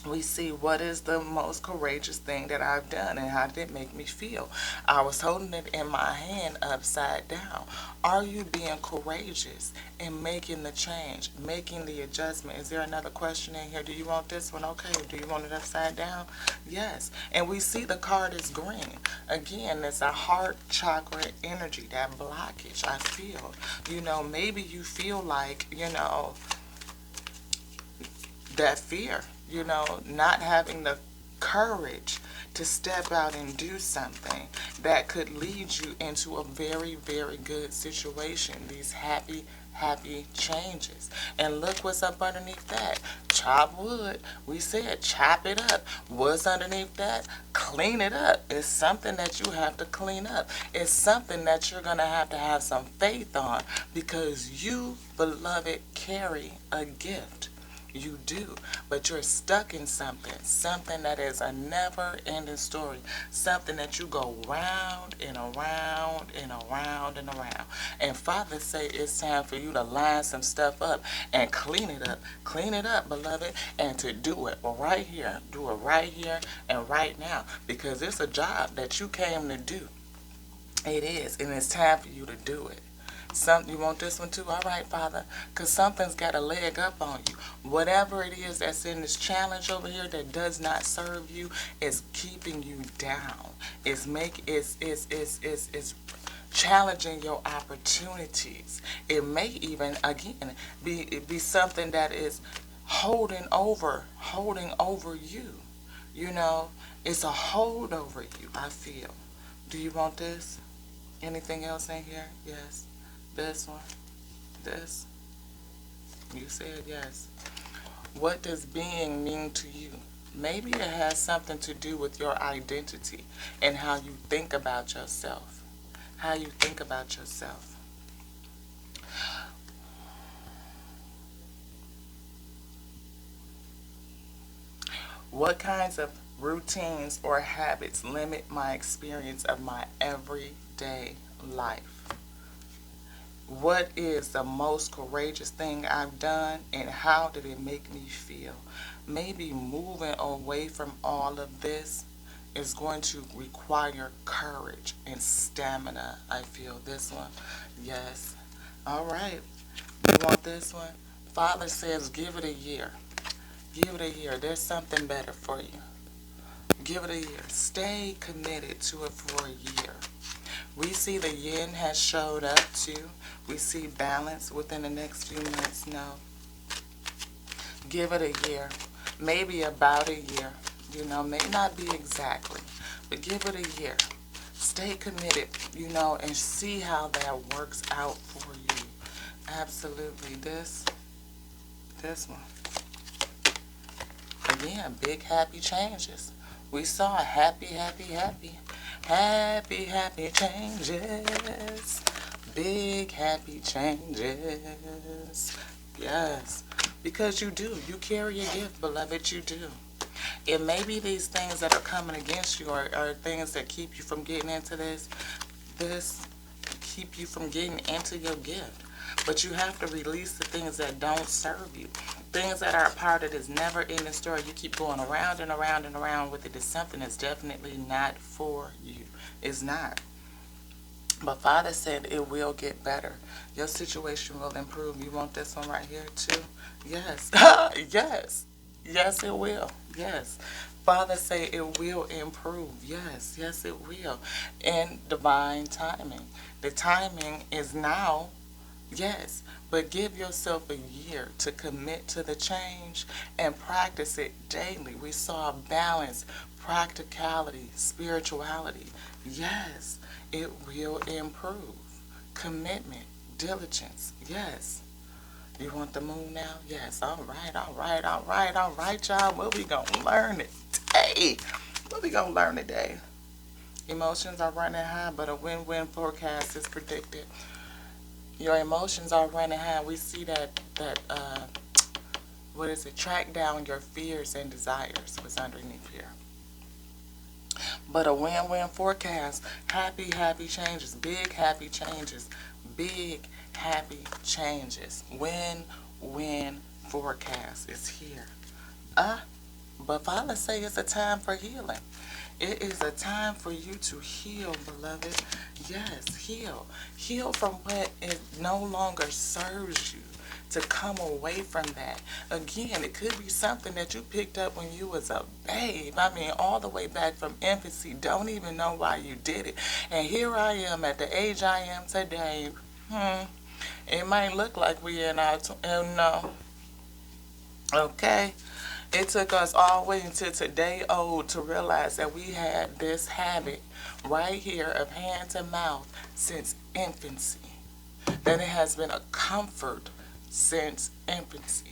S1: We see what is the most courageous thing that I've done and how did it make me feel. I was holding it in my hand upside down. Are you being courageous in making the change, making the adjustment? Is there another question in here? Do you want this one? Okay. Do you want it upside down? Yes. And we see the card is green. Again, it's a heart chakra energy, that blockage I feel. Maybe you feel like, that fear, not having the courage to step out and do something that could lead you into a very, very good situation. These happy, happy changes. And look what's up underneath that. Chop wood. We said chop it up. What's underneath that? Clean it up. It's something that you have to clean up. It's something that you're going to have some faith on, because you, beloved, carry a gift. You do, but you're stuck in something that is a never-ending story, something that you go round and around and around and around. And Father say it's time for you to line some stuff up and clean it up, beloved, and to do it right here, and right now, because it's a job that you came to do. It is, and it's time for you to do it. You want this one too? All right, Father, because something's got a leg up on you. Whatever it is that's in this challenge over here that does not serve you is keeping you down. It's challenging your opportunities. It may even, again, be something that is holding over you. It's a hold over you, I feel. Do you want this? Anything else in here? Yes. This one? This? You said yes. What does being mean to you? Maybe it has something to do with your identity and how you think about yourself. How you think about yourself. What kinds of routines or habits limit my experience of my everyday life? What is the most courageous thing I've done, and how did it make me feel? Maybe moving away from all of this is going to require courage and stamina. I feel this one. Yes. All right. You want this one? Father says give it a year. Give it a year. There's something better for you. Give it a year. Stay committed to it for a year. We see the yin has showed up too. We see balance within the next few months now. Give it a year. Maybe about a year. May not be exactly. But give it a year. Stay committed, and see how that works out for you. Absolutely. This one. Again, big happy changes. We saw happy, happy, happy. Happy, happy changes. Big happy changes. Yes. Because you do. You carry a gift, beloved. You do. It may be these things that are coming against you are things that keep you from getting into this keep you from getting into your gift. But you have to release the things that don't serve you. Things that are a part of this never-ending story. You keep going around and around and around with it. It's something that's definitely not for you. It's not. But Father said it will get better. Your situation will improve. You want this one right here too? Yes. Yes. Yes, it will. Yes. Father say it will improve. Yes, yes, it will. In divine timing. The timing is now. Yes, but give yourself a year to commit to the change and practice it daily. We saw balance, practicality, spirituality. Yes, it will improve. Commitment, diligence. Yes. You want the moon now? Yes. All right, all right, all right, all right, y'all. What we gonna learn today? What we gonna learn today? Emotions are running high, but a win-win forecast is predicted. Your emotions are running high. We see that what is it? Track down your fears and desires was underneath here. But a win-win forecast, happy, happy changes, big happy changes, big happy changes. Win-win forecast is here. But Father say it's a time for healing. It is a time for you to heal, beloved. Yes, heal. Heal from what it no longer serves you. To come away from that. Again, it could be something that you picked up when you was a babe. I mean, all the way back from infancy. Don't even know why you did it. And here I am at the age I am today. It might look like we in our, no. Okay. It took us all the way until today old to realize that we had this habit right here of hand to mouth since infancy. That it has been a comfort since infancy.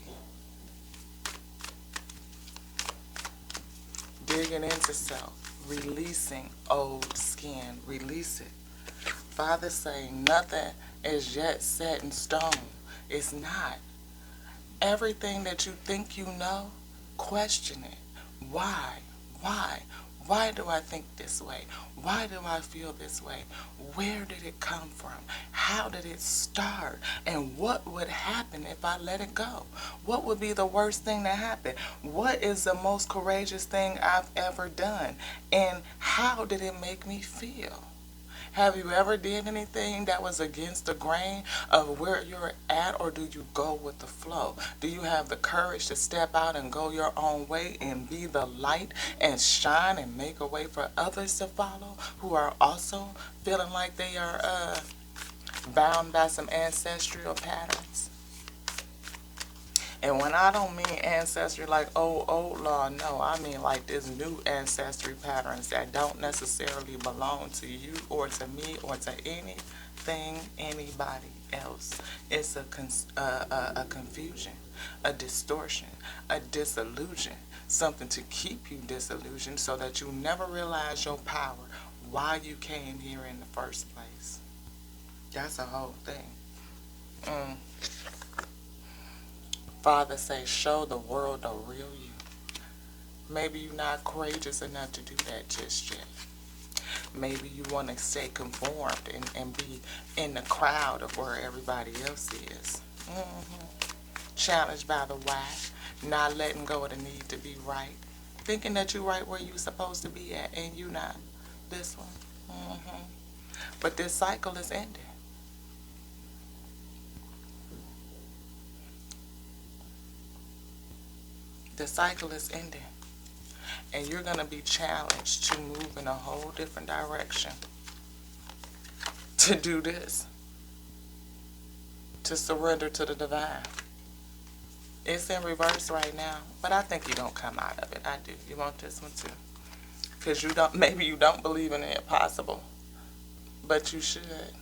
S1: Digging into self, releasing old skin, release it. Father saying nothing is yet set in stone. It's not. Everything that you think you know, question it. Why? Why? Why do I think this way? Why do I feel this way? Where did it come from? How did it start? And what would happen if I let it go? What would be the worst thing to happen? What is the most courageous thing I've ever done? And how did it make me feel? Have you ever did anything that was against the grain of where you're at, or do you go with the flow? Do you have the courage to step out and go your own way and be the light and shine and make a way for others to follow who are also feeling like they are bound by some ancestral patterns? And when I don't mean ancestry like old law, no, I mean like this new ancestry patterns that don't necessarily belong to you or to me or to anything, anybody else. It's a confusion, a distortion, a disillusion, something to keep you disillusioned so that you never realize your power, why you came here in the first place. That's a whole thing. Father say, show the world the real you. Maybe you're not courageous enough to do that just yet. Maybe you want to stay conformed and be in the crowd of where everybody else is. Challenged by the why, not letting go of the need to be right. Thinking that you're right where you're supposed to be at and you're not. This one. But this cycle is ending. The cycle is ending. And you're going to be challenged to move in a whole different direction. To do this. To surrender to the divine. It's in reverse right now. But I think you're going to come out of it. I do. You want this one too. Because maybe you don't believe in the impossible. But you should.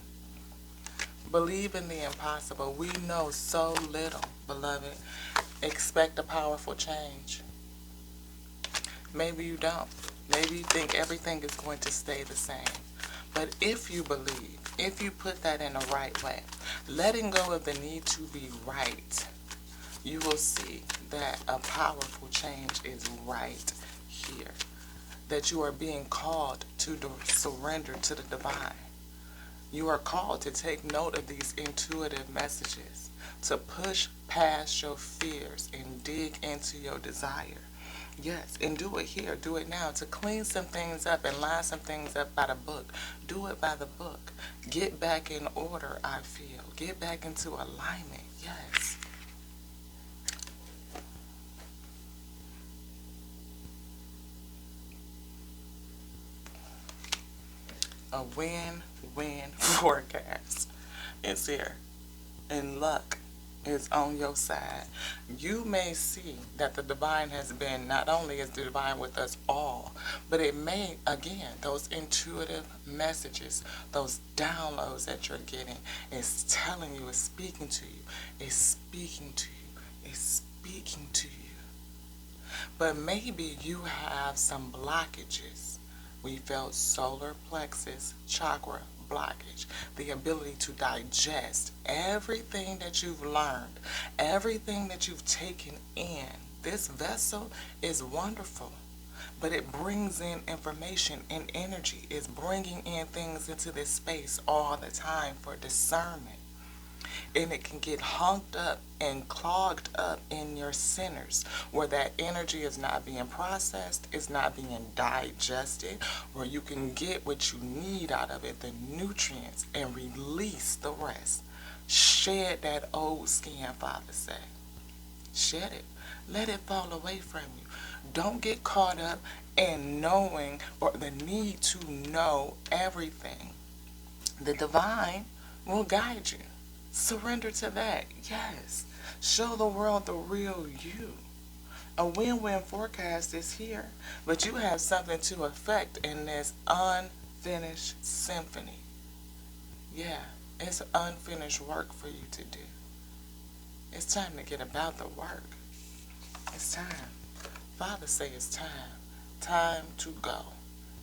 S1: Believe in the impossible. We know so little, beloved. Expect a powerful change. Maybe you don't. Maybe you think everything is going to stay the same. But if you believe, if you put that in the right way, letting go of the need to be right, you will see that a powerful change is right here. That you are being called to surrender to the divine. You are called to take note of these intuitive messages, to push past your fears and dig into your desire. Yes, and do it here, do it now, to clean some things up and line some things up by the book. Do it by the book. Get back in order, I feel. Get back into alignment, yes. A win-win forecast is here. And luck is on your side. You may see that the divine has been, not only is the divine with us all, but it may, again, those intuitive messages, those downloads that you're getting, is telling you, is speaking to you, is speaking to you, is speaking to you. But maybe you have some blockages. We felt solar plexus chakra blockage, the ability to digest everything that you've learned, everything that you've taken in. This vessel is wonderful, but it brings in information and energy. It's bringing in things into this space all the time for discernment. And it can get hunked up and clogged up in your centers where that energy is not being processed, it's not being digested, where you can get what you need out of it, the nutrients, and release the rest. Shed that old skin, Father say. Shed it. Let it fall away from you. Don't get caught up in knowing or the need to know everything. The divine will guide you. Surrender to that. Yes. Show the world the real you. A win-win forecast is here, but you have something to affect in this unfinished symphony. Yeah, it's unfinished work for you to do. It's time to get about the work. It's time. Father say it's time. Time to go.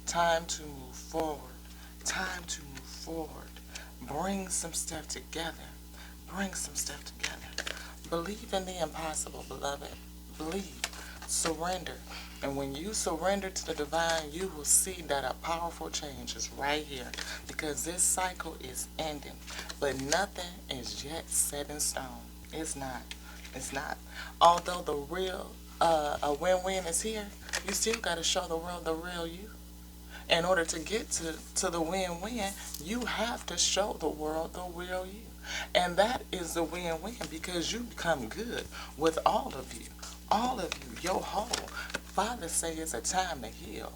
S1: Time to move forward. Time to move forward. Bring some stuff together. Bring some stuff together. Believe in the impossible, beloved. Believe. Surrender. And when you surrender to the divine, you will see that a powerful change is right here. Because this cycle is ending. But nothing is yet set in stone. It's not. It's not. Although the real, a win-win is here, you still got to show the world the real you. In order to get to the win-win, you have to show the world the real you. And that is the win-win because you become good with all of you. All of you, your whole. Father say it's a time to heal.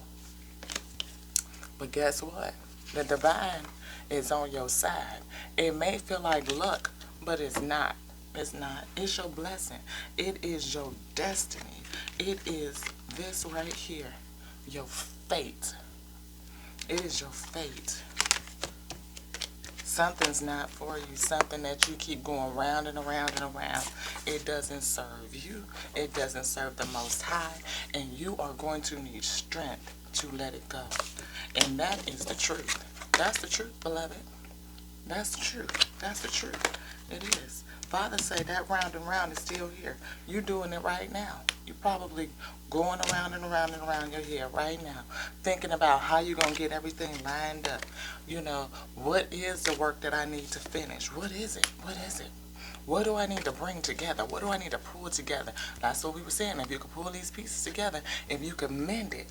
S1: But guess what? The divine is on your side. It may feel like luck, but it's not. It's not. It's your blessing. It is your destiny. It is this right here. Your fate. It is your fate. Something's not for you. Something that you keep going round and around and around. It doesn't serve you. It doesn't serve the Most High. And you are going to need strength to let it go. And that is the truth. That's the truth, beloved. That's the truth. That's the truth. It is. Father say that round and round is still here. You're doing it right now. You're probably going around and around and around your head right now, thinking about how you're going to get everything lined up. You know, what is the work that I need to finish? What is it? What is it? What do I need to bring together? What do I need to pull together? That's what we were saying. If you could pull these pieces together, if you could mend it,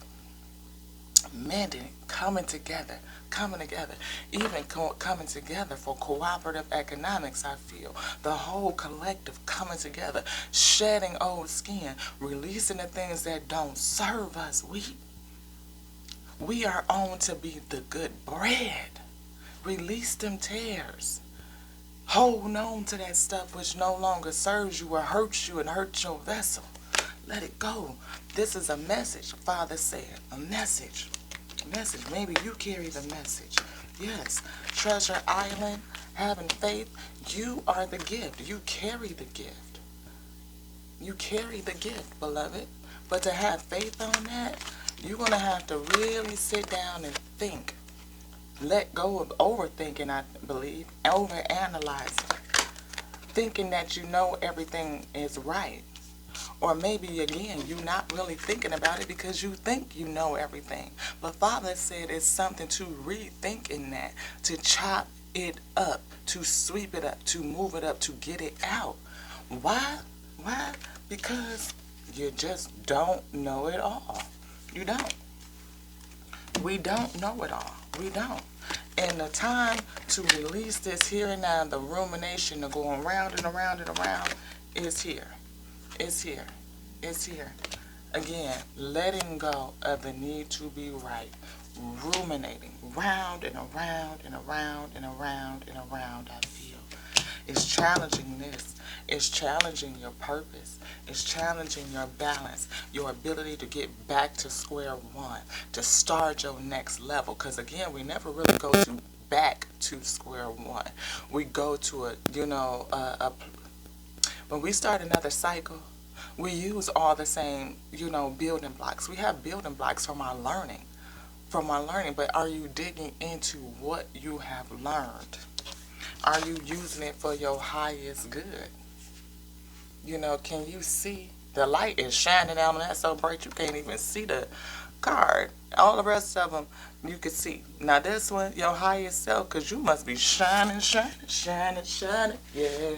S1: coming together, even coming together for cooperative economics, I feel. The whole collective coming together, shedding old skin, releasing the things that don't serve us. We are on to be the good bread. Release them tears. Hold on to that stuff which no longer serves you or hurts you and hurts your vessel. Let it go. This is a message, Father said. A message. Message. Maybe you carry the message. Yes. Treasure Island, having faith. You are the gift. You carry the gift. You carry the gift, beloved. But to have faith on that, you're going to have to really sit down and think. Let go of overthinking, I believe. Overanalyzing. Thinking that you know everything is right. Or maybe, again, you're not really thinking about it because you think you know everything. But Father said it's something to rethink in that, to chop it up, to sweep it up, to move it up, to get it out. Why? Why? Because you just don't know it all. You don't. We don't know it all. We don't. And the time to release this here and now, the rumination of going round and around and around is here. It's here. It's here. Again, letting go of the need to be right. ruminating round and around and around and around and around. I feel it's challenging this. It's challenging your purpose. It's challenging your balance, your ability to get back to square one, to start your next level. Because again, we never really go to back to square one. We go to when we start another cycle, we use all the same, building blocks. We have building blocks from our learning, but are you digging into what you have learned? Are you using it for your highest good? Can you see? The light is shining out on that so bright you can't even see the card. All the rest of them you can see. Now this one, your highest self, because you must be shining, shining, shining, shining. Yeah.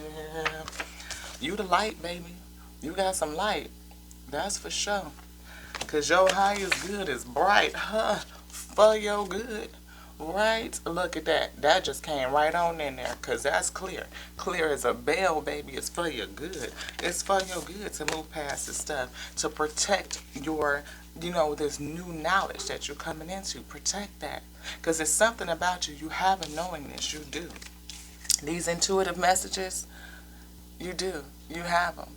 S1: You the light, baby. You got some light. That's for sure. Because your highest good is bright, huh? For your good. Right? Look at that. That just came right on in there because that's clear. Clear as a bell, baby. It's for your good. It's for your good to move past this stuff, to protect your, this new knowledge that you're coming into. Protect that because it's something about you. You have a knowingness. You do. These intuitive messages, you do. You have them.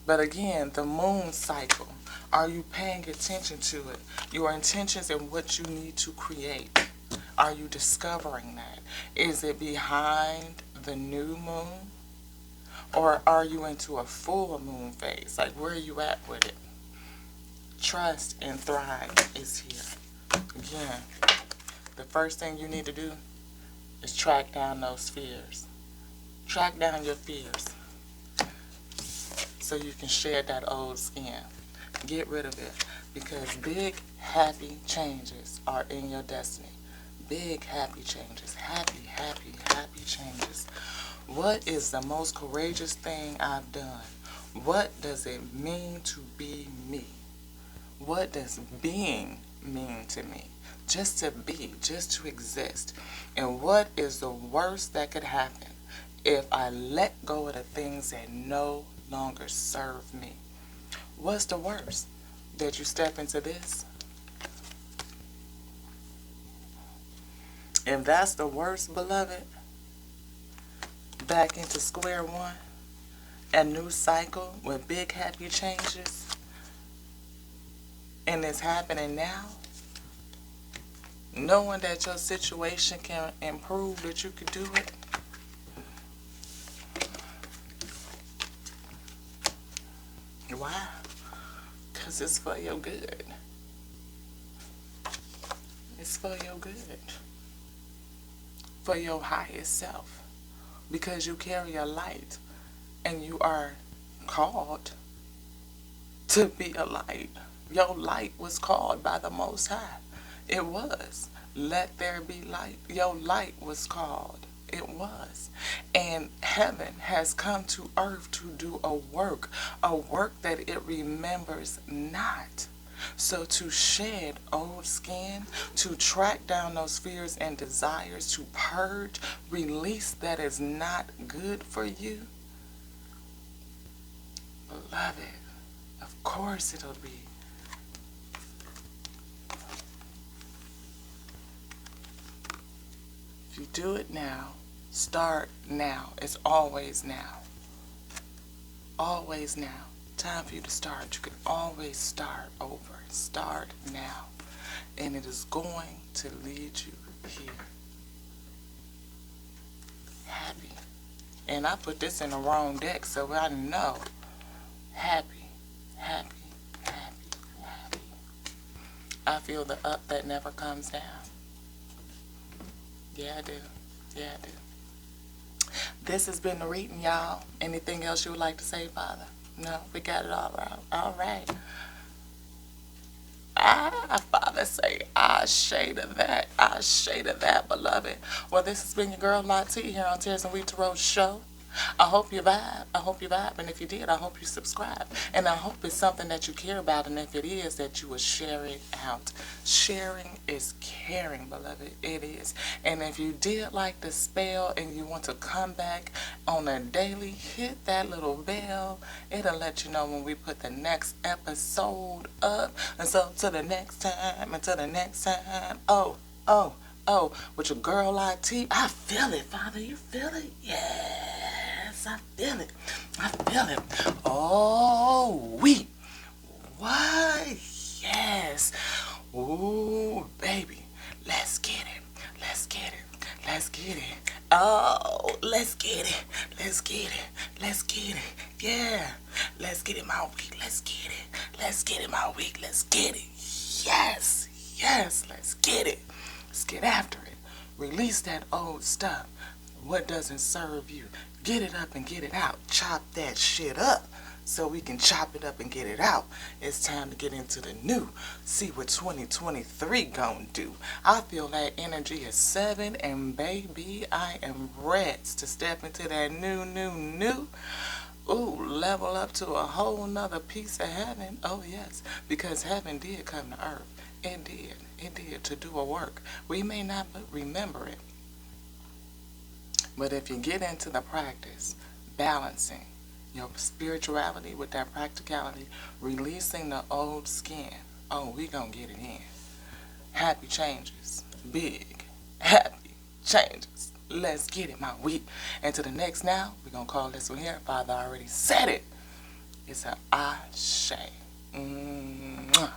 S1: But again, the moon cycle, are you paying attention to it? Your intentions and what you need to create. Are you discovering that? Is it behind the new moon? Or are you into a full moon phase? Like, where are you at with it? Trust and thrive is here. Again, the first thing you need to do is track down those fears. Track down your fears so you can shed that old skin. Get rid of it because big, happy changes are in your destiny. Big, happy changes. Happy, happy, happy changes. What is the most courageous thing I've done? What does it mean to be me? What does being mean to me? Just to be, just to exist. And what is the worst that could happen if I let go of the things that no longer serve me? What's the worst? That you step into this? If that's the worst, beloved, back into square one, a new cycle with big happy changes, and it's happening now, knowing that your situation can improve, that you can do it. Why? Because it's for your good. It's for your good. For your highest self. Because you carry a light and you are called to be a light. Your light was called by the Most High. It was. Let there be light. Your light was called. It was. And heaven has come to earth to do a work that it remembers not. So to shed old skin, to track down those fears and desires, to purge, release that is not good for you, beloved, of course it'll be. If you do it now, start now. It's always now. Always now. Time for you to start. You can always start over. Start now. And it is going to lead you here. Happy. And I put this in the wrong deck so I know. Happy, happy, happy, happy. I feel the up that never comes down. Yeah, I do. Yeah, I do. This has been the reading, y'all. Anything else you would like to say, Father? No, we got it all right. All right. Father say, I shade of that. I shade of that, beloved. Well, this has been your girl, Lottie, here on Tears and Wheat to Road Show. I hope you vibe. I hope you vibe. And if you did, I hope you subscribe. And I hope it's something that you care about. And if it is, that you will share it out. Sharing is caring, beloved. It is. And if you did like the spell and you want to come back on a daily, hit that little bell. It'll let you know when we put the next episode up. And so, till the next time, until the next time. Oh, with your girl IT, I feel it, Father. You feel it? Yes, I feel it. I feel it. Oh, what? Yes. Ooh, baby. Let's get it. Let's get it. Let's get it. Oh, let's get it. Let's get it. Let's get it. Yeah. Let's get it my week. Let's get it. Let's get it my week. Let's get it. Yes. Yes. Let's get it. Let's get after it. Release that old stuff. What doesn't serve you. Get it up and get it out. Chop that shit up so we can chop it up and get it out. It's time to get into the new. See what 2023 gonna do. I feel that energy is 7, and baby, I am ready to step into that new. Ooh, level up to a whole nother piece of heaven. Oh yes, because heaven did come to earth. It did. It did, to do a work. We may not remember it. But if you get into the practice, balancing your spirituality with that practicality, releasing the old skin, oh, we gonna get it in. Happy changes. Big. Happy changes. Let's get it, my week. And to the next now, we're gonna call this one here. Father already said it. It's a Ashe. Mwah.